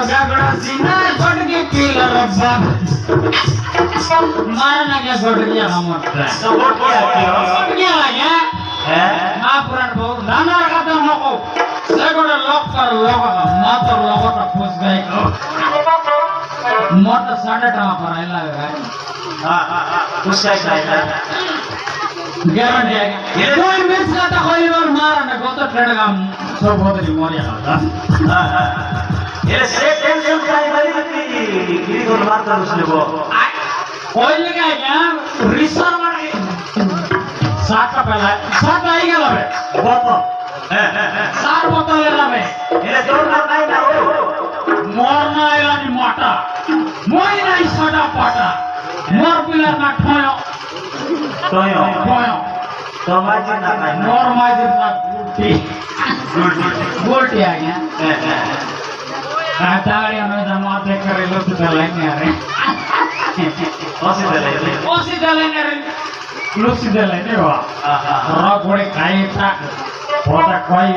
गगड़ा सीना छोड़ के पीला रब्बा मारना क्या छोड़ दिया हम तो वोट क्या किया क्या लगा महापुराण बहुत दाना लगाता हूँ को सेगोड़े लोग कर लोग मातर लोगों का फुस गए मोटर साढ़े टाँग पर आए लगा उसका क्या गारंटी है कोई मिस करता कोई बार मारना गोतो ट्रेड का सब बहुत ही मोरिया का ये सेट टेंशन क्या है भाई गिरी को मारता उसने वो कोई लगा क्या रिसर्व वाले सात का पहला सात आई गया बे बापा सात बोतल ले रहा बे ये दो ना नहीं ना हो मोरना आया नहीं मोटा मोई नहीं सड़ा पाटा मोर पिलर ना ठोयो तोयो ठोयो तो माजी ना नहीं मोर माजी ना गुल्टी आ गया ताड़ी हमें जमाते करे लो तो चलेंगे यार ओसी चलेंगे लुसी चलेंगे वाह रॉक बड़े खाई था पोटा कोई